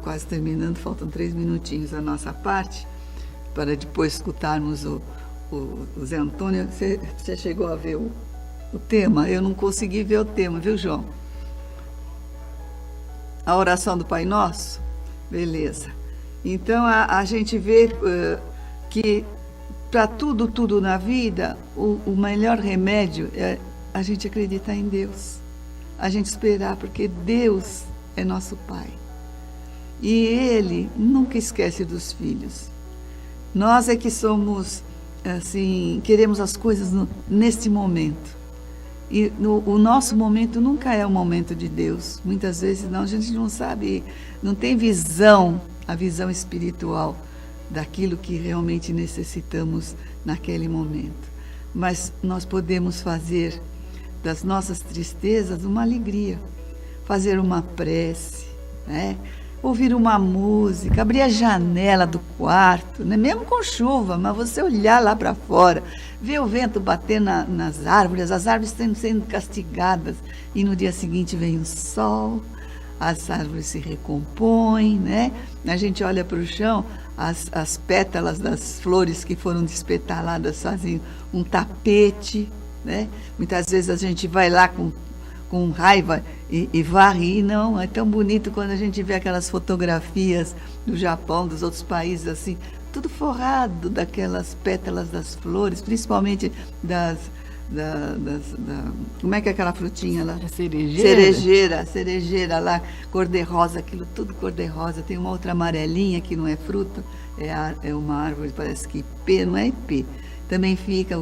quase terminando, faltam 3 minutinhos a nossa parte, para depois escutarmos o Zé Antônio. Você chegou a ver o tema? Eu não consegui ver o tema, viu, João? A oração do Pai Nosso? Beleza. Então, a gente vê que para tudo na vida, o melhor remédio é a gente acreditar em Deus. A gente esperar, porque Deus é nosso Pai. E Ele nunca esquece dos filhos. Nós é que somos, assim, queremos as coisas neste momento. E o nosso momento nunca é o momento de Deus. Muitas vezes a gente não sabe, não tem a visão espiritual daquilo que realmente necessitamos naquele momento. Mas nós podemos fazer das nossas tristezas uma alegria, fazer uma prece, né? Ouvir uma música, abrir a janela do quarto, né? Mesmo com chuva, mas você olhar lá para fora, ver o vento bater nas árvores, as árvores sendo castigadas, e no dia seguinte vem o sol, as árvores se recompõem, né? A gente olha para o chão, as pétalas das flores que foram despetaladas fazem um tapete, né? Muitas vezes a gente vai lá com raiva e varre, e não, é tão bonito quando a gente vê aquelas fotografias do Japão, dos outros países, assim, tudo forrado daquelas pétalas das flores, principalmente como é que é aquela frutinha lá? Cerejeira lá, cor-de-rosa, aquilo tudo cor-de-rosa. Tem uma outra amarelinha que não é fruta, é uma árvore, parece que ipê, não é ipê. Também fica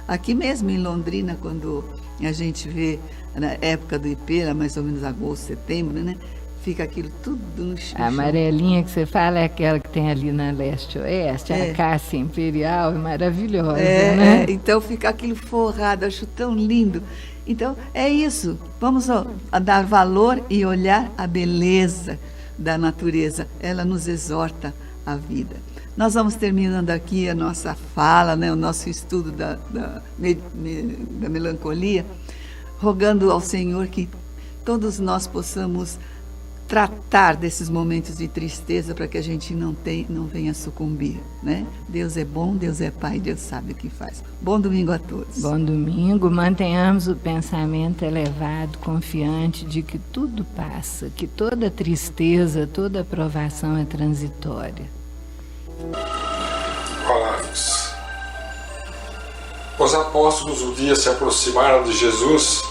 aqui mesmo em Londrina, quando a gente vê na época do ipê, mais ou menos agosto, setembro, né? Fica aquilo tudo no chão.
A amarelinha que você fala é aquela que tem ali na leste-oeste, a Cássia Imperial, é maravilhosa, né?
Então fica aquilo forrado, acho tão lindo. Então é isso, vamos a dar valor e olhar a beleza da natureza, ela nos exorta à vida. Nós vamos terminando aqui a nossa fala, né, o nosso estudo da melancolia, rogando ao Senhor que todos nós possamos tratar desses momentos de tristeza para que a gente não venha sucumbir, né? Deus é bom, Deus é Pai, Deus sabe o que faz. Bom domingo a todos.
Bom domingo, mantenhamos o pensamento elevado, confiante de que tudo passa, que toda tristeza, toda provação é transitória.
Oramos. Os apóstolos um dia se aproximaram de Jesus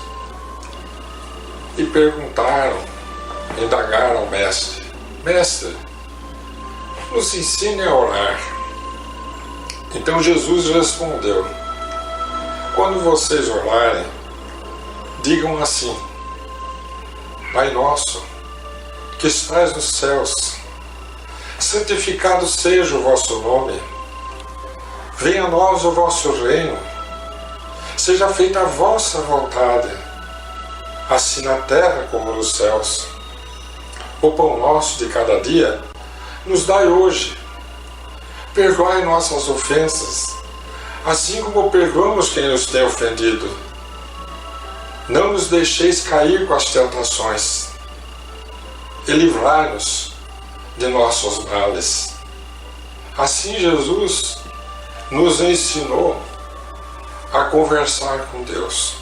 e indagaram ao Mestre: Mestre, nos ensine a orar. Então Jesus respondeu: quando vocês orarem, digam assim: Pai nosso, que estás nos céus, santificado seja o vosso nome. Venha a nós o vosso reino. Seja feita a vossa vontade, assim na terra como nos céus. O pão nosso de cada dia nos dai hoje. Perdoai nossas ofensas, assim como perdoamos quem nos tem ofendido. Não nos deixeis cair com as tentações, e livrai-nos de nossos males. Assim Jesus nos ensinou a conversar com Deus.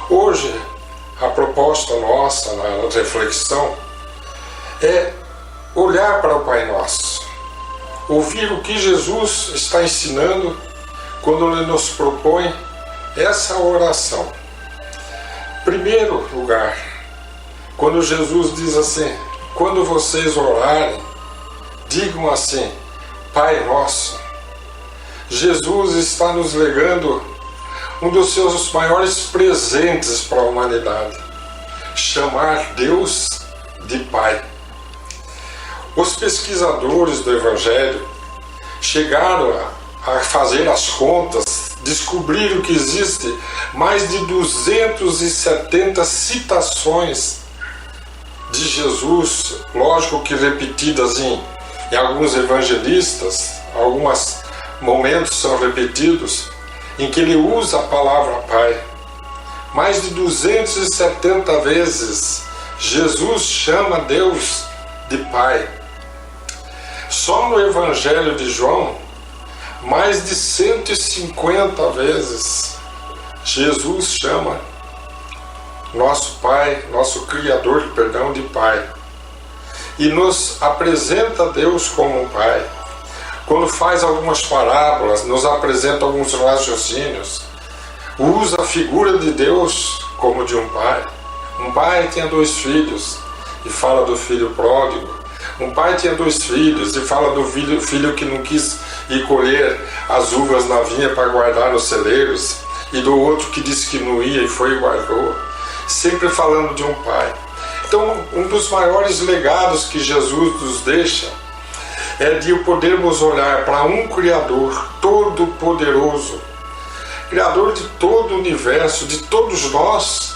Hoje, a proposta nossa na reflexão é olhar para o Pai Nosso, ouvir o que Jesus está ensinando quando Ele nos propõe essa oração. Primeiro lugar, quando Jesus diz assim: quando vocês orarem, digam assim: Pai Nosso. Jesus está nos legando um dos seus maiores presentes para a humanidade: chamar Deus de Pai. Os pesquisadores do Evangelho chegaram a fazer as contas, descobriram que existe mais de 270 citações de Jesus, lógico que repetidas em alguns evangelistas, alguns momentos são repetidos, em que ele usa a palavra Pai. Mais de 270 vezes Jesus chama Deus de Pai. Só no Evangelho de João, mais de 150 vezes Jesus chama nosso Pai, nosso Criador, de Pai. E nos apresenta Deus como um Pai. Quando faz algumas parábolas, nos apresenta alguns raciocínios, usa a figura de Deus como de um pai. Um pai tinha 2 filhos e fala do filho pródigo. Um pai tinha 2 filhos e fala do filho que não quis ir colher as uvas na vinha para guardar nos celeiros, e do outro que disse que não ia e foi e guardou. Sempre falando de um pai. Então, um dos maiores legados que Jesus nos deixa é de podermos olhar para um Criador todo-poderoso, Criador de todo o universo, de todos nós,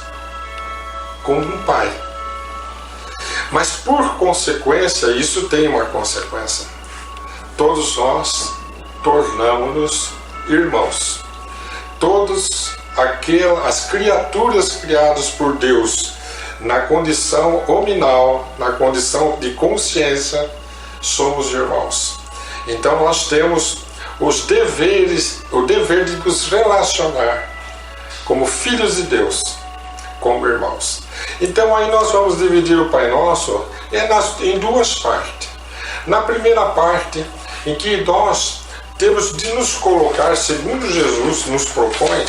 como um Pai. Mas por consequência, isso tem uma consequência. Todos nós tornamos-nos irmãos. Todas as criaturas criadas por Deus na condição hominal, na condição de consciência, somos irmãos. Então nós temos o dever de nos relacionar como filhos de Deus, como irmãos. Então aí nós vamos dividir o Pai Nosso em 2 partes. Na primeira parte, em que nós temos de nos colocar, segundo Jesus nos propõe,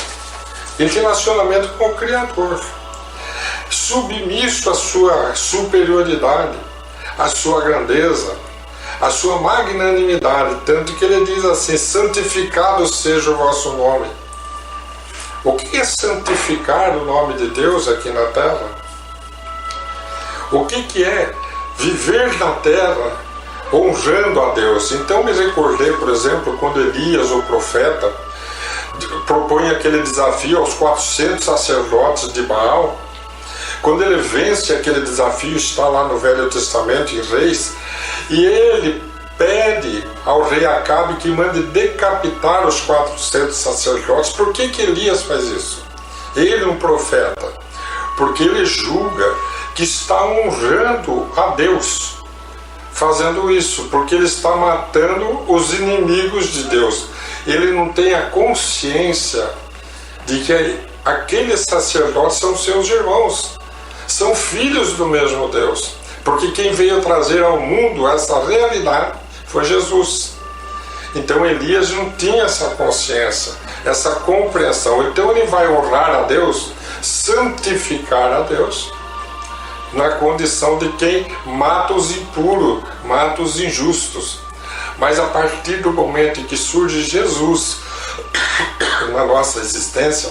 em relacionamento com o Criador, submisso à sua superioridade, à sua grandeza, à sua magnanimidade, tanto que ele diz assim: santificado seja o vosso nome. O que é santificar o nome de Deus aqui na terra? O que é viver na terra honrando a Deus? Então me recordei, por exemplo, quando Elias, o profeta, propõe aquele desafio aos 400 sacerdotes de Baal. Quando ele vence aquele desafio, está lá no Velho Testamento, em Reis, e ele pede ao rei Acabe que mande decapitar os 400 sacerdotes. Por que Elias faz isso? Ele, um profeta. porque ele julga que está honrando a Deus fazendo isso, porque ele está matando os inimigos de Deus. Ele não tem a consciência de que aqueles sacerdotes são seus irmãos, são filhos do mesmo Deus, porque quem veio trazer ao mundo essa realidade foi Jesus. Então Elias não tinha essa consciência, essa compreensão. Então ele vai honrar a Deus, santificar a Deus, na condição de quem mata os impuros, mata os injustos. Mas a partir do momento em que surge Jesus na nossa existência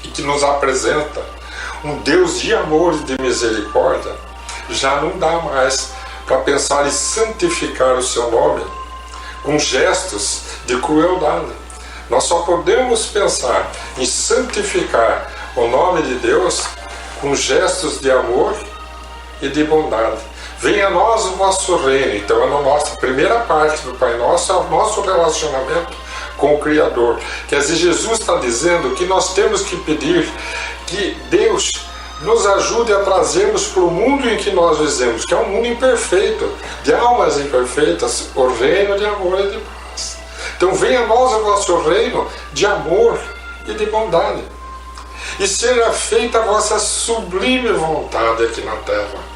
e que nos apresenta um Deus de amor e de misericórdia, já não dá mais para pensar em santificar o seu nome com gestos de crueldade. Nós só podemos pensar em santificar o nome de Deus com gestos de amor e de bondade. Venha a nós o vosso reino. Então, a nossa primeira parte do Pai Nosso é o nosso relacionamento com o Criador. Quer dizer, Jesus está dizendo que nós temos que pedir que Deus nos ajude a trazermos para o mundo em que nós vivemos, que é um mundo imperfeito, de almas imperfeitas, o reino de amor e de paz. Então, venha a nós o vosso reino de amor e de bondade, e seja feita a vossa sublime vontade aqui na terra,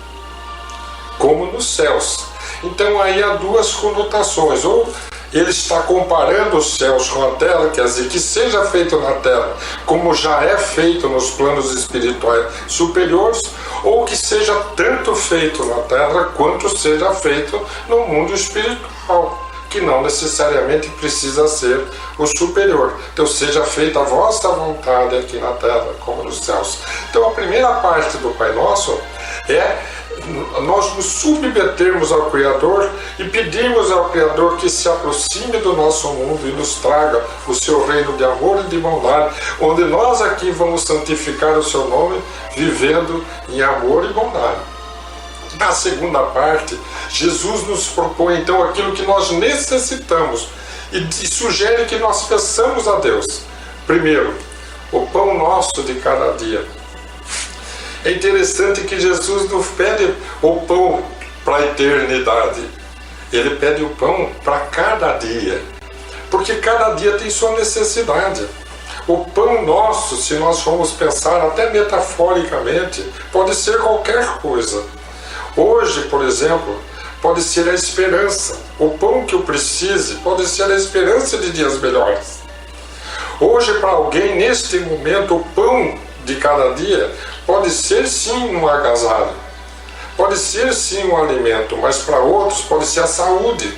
como nos céus. Então aí há duas conotações: ou ele está comparando os céus com a terra, quer dizer, que seja feito na terra como já é feito nos planos espirituais superiores, ou que seja tanto feito na terra quanto seja feito no mundo espiritual, que não necessariamente precisa ser o superior. Então seja feita a vossa vontade aqui na terra como nos céus. Então a primeira parte do Pai Nosso é nós nos submetermos ao Criador e pedirmos ao Criador que se aproxime do nosso mundo e nos traga o seu reino de amor e de bondade, onde nós aqui vamos santificar o seu nome, vivendo em amor e bondade. Na segunda parte, Jesus nos propõe então aquilo que nós necessitamos e sugere que nós peçamos a Deus. Primeiro, o pão nosso de cada dia. É interessante que Jesus não pede o pão para a eternidade, ele pede o pão para cada dia, porque cada dia tem sua necessidade. O pão nosso, se nós formos pensar até metaforicamente, pode ser qualquer coisa. Hoje, por exemplo, pode ser a esperança. O pão que eu precise pode ser a esperança de dias melhores. Hoje, para alguém, neste momento, o pão de cada dia pode ser sim um agasalho, pode ser sim um alimento, mas para outros pode ser a saúde.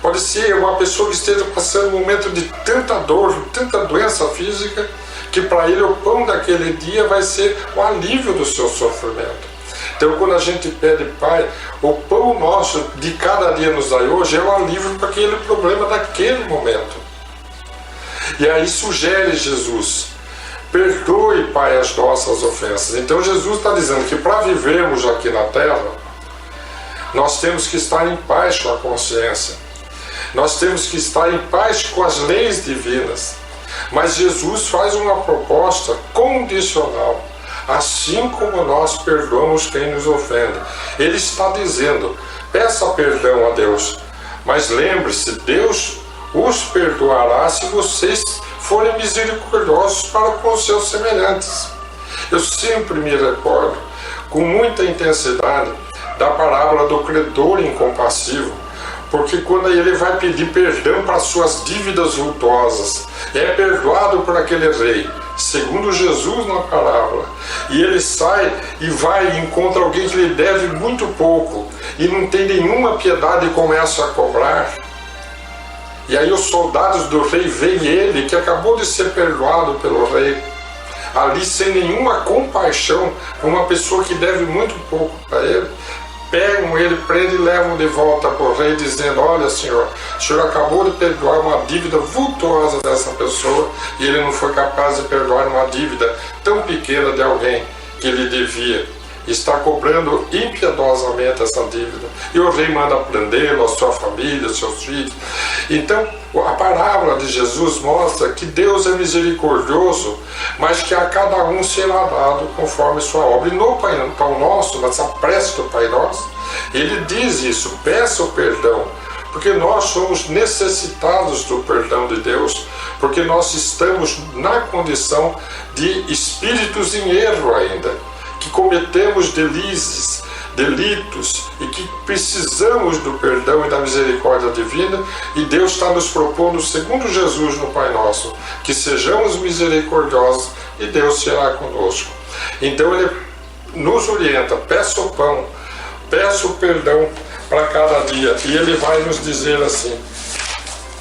Pode ser uma pessoa que esteja passando um momento de tanta dor, tanta doença física, que para ele o pão daquele dia vai ser o alívio do seu sofrimento. Então, quando a gente pede, Pai, o pão nosso de cada dia nos dai hoje, é o alívio para aquele problema daquele momento. E aí sugere Jesus: perdoe, Pai, as nossas ofensas. Então Jesus está dizendo que para vivermos aqui na terra, nós temos que estar em paz com a consciência. Nós temos que estar em paz com as leis divinas. Mas Jesus faz uma proposta condicional. Assim como nós perdoamos quem nos ofende. Ele está dizendo: peça perdão a Deus. Mas lembre-se, Deus os perdoará se vocês forem misericordiosos para com os seus semelhantes. Eu sempre me recordo com muita intensidade da parábola do credor incompassivo, porque quando ele vai pedir perdão para suas dívidas vultuosas, é perdoado por aquele rei, segundo Jesus na parábola, e ele sai e vai e encontra alguém que lhe deve muito pouco e não tem nenhuma piedade e começa a cobrar. E aí os soldados do rei veem ele, que acabou de ser perdoado pelo rei, ali sem nenhuma compaixão, uma pessoa que deve muito pouco para ele, pegam ele, prendem e levam de volta para o rei, dizendo: olha, senhor, o senhor acabou de perdoar uma dívida vultuosa dessa pessoa e ele não foi capaz de perdoar uma dívida tão pequena de alguém que lhe devia. está cobrando impiedosamente essa dívida. E o rei manda prendê-lo, a sua família, seus filhos. Então, a parábola de Jesus mostra que Deus é misericordioso, mas que a cada um será dado conforme sua obra. E no Pão Nosso, nessa prece do Pai Nosso, ele diz isso: peça o perdão, porque nós somos necessitados do perdão de Deus, porque nós estamos na condição de espíritos em erro ainda, que cometemos delitos e que precisamos do perdão e da misericórdia divina, e Deus está nos propondo, segundo Jesus no Pai Nosso, que sejamos misericordiosos e Deus será conosco. Então ele nos orienta: peça o pão, peça o perdão para cada dia, e ele vai nos dizer assim: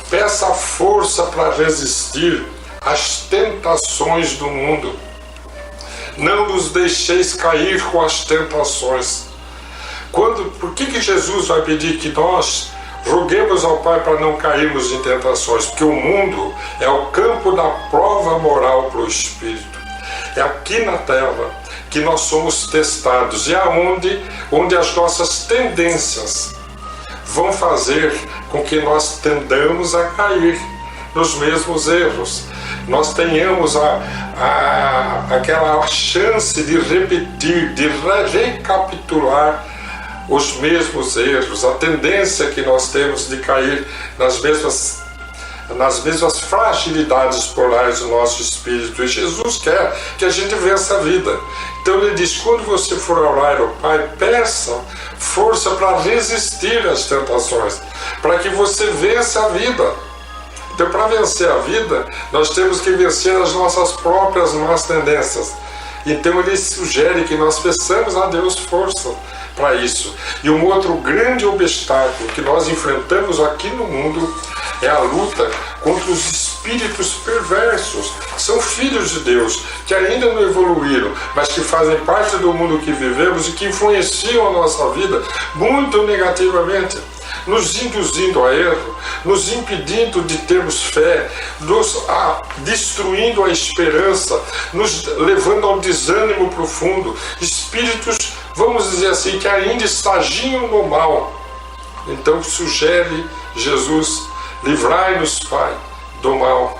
peça força para resistir às tentações do mundo. Não nos deixeis cair com as tentações. Por que Jesus vai pedir que nós roguemos ao Pai para não cairmos em tentações? Porque o mundo é o campo da prova moral para o Espírito. É aqui na Terra que nós somos testados, e onde as nossas tendências vão fazer com que nós tendamos a cair nos mesmos erros. Nós tenhamos aquela chance de repetir, de recapitular os mesmos erros, a tendência que nós temos de cair nas mesmas fragilidades polares do nosso espírito. E Jesus quer que a gente vença a vida. Então ele diz: quando você for orar ao Pai, peça força para resistir às tentações, para que você vença a vida. Então, para vencer a vida, nós temos que vencer as nossas próprias más tendências. Então ele sugere que nós peçamos a Deus força para isso. E um outro grande obstáculo que nós enfrentamos aqui no mundo é a luta contra os espíritos perversos. São filhos de Deus, que ainda não evoluíram, mas que fazem parte do mundo que vivemos e que influenciam a nossa vida muito negativamente, nos induzindo a erro, nos impedindo de termos fé, destruindo a esperança, nos levando ao desânimo profundo. Espíritos, vamos dizer assim, que ainda estagiam no mal. Então sugere Jesus: livrai-nos, Pai, do mal.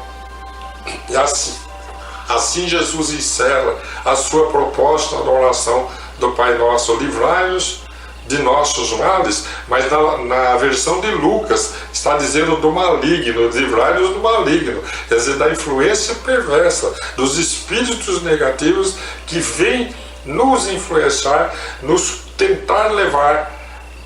E assim Jesus encerra a sua proposta na oração do Pai Nosso: livrai-nos de nossos males, mas na versão de Lucas está dizendo do maligno, livrai-nos do maligno, quer dizer, da influência perversa, dos espíritos negativos que vêm nos influenciar, nos tentar levar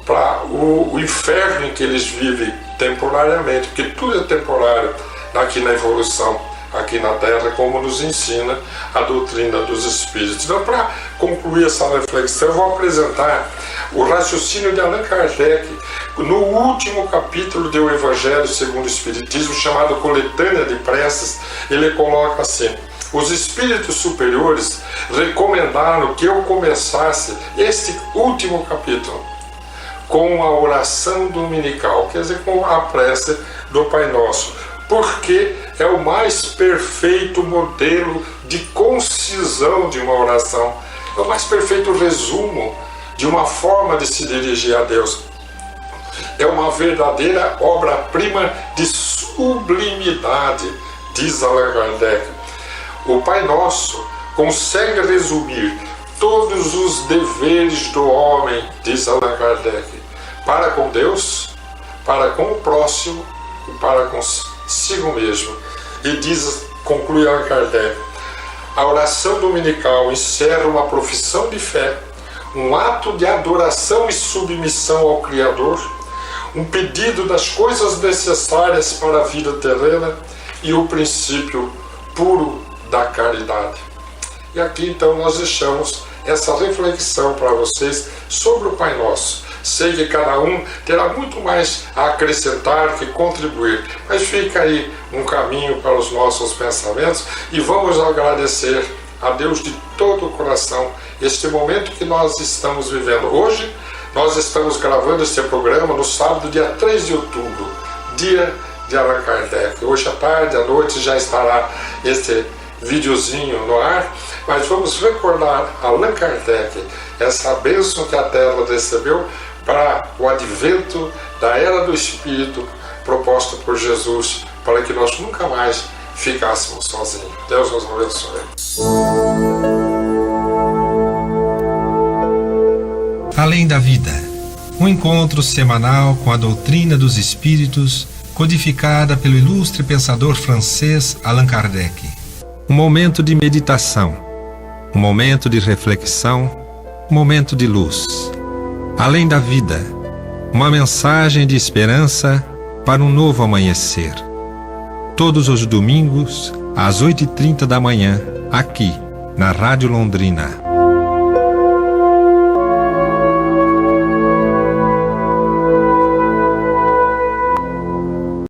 para o inferno em que eles vivem temporariamente, porque tudo é temporário aqui na evolução, aqui na Terra, como nos ensina a doutrina dos Espíritos. Então, para concluir essa reflexão, eu vou apresentar o raciocínio de Allan Kardec no último capítulo do Evangelho segundo o Espiritismo, chamado Coletânea de Preces. Ele coloca assim: os espíritos superiores recomendaram que eu começasse este último capítulo com a oração dominical, quer dizer, com a prece do Pai Nosso, porque é o mais perfeito modelo de concisão de uma oração, é o mais perfeito resumo de uma forma de se dirigir a Deus. É uma verdadeira obra-prima de sublimidade, diz Allan Kardec. O Pai Nosso consegue resumir todos os deveres do homem, diz Allan Kardec, para com Deus, para com o próximo e para consigo mesmo. E conclui Allan Kardec: a oração dominical encerra uma profissão de fé, um ato de adoração e submissão ao Criador, um pedido das coisas necessárias para a vida terrena e o princípio puro da caridade. E aqui então nós deixamos essa reflexão para vocês sobre o Pai Nosso. Sei que cada um terá muito mais a acrescentar que contribuir, mas fica aí um caminho para os nossos pensamentos e vamos agradecer a Deus de todo o coração este momento que nós estamos vivendo. Hoje nós estamos gravando este programa no sábado, dia 3 de outubro, dia de Allan Kardec. Hoje à tarde, à noite, já estará videozinho no ar, mas vamos recordar Allan Kardec, essa bênção que a Terra recebeu para o advento da Era do Espírito proposta por Jesus, para que nós nunca mais ficássemos sozinhos. Deus nos abençoe.
Além da vida, um encontro semanal com a doutrina dos espíritos, codificada pelo ilustre pensador francês Allan Kardec. Um momento de meditação, um momento de reflexão, um momento de luz. Além da vida, uma mensagem de esperança para um novo amanhecer. Todos os domingos, às 8h30 da manhã, aqui, na Rádio Londrina.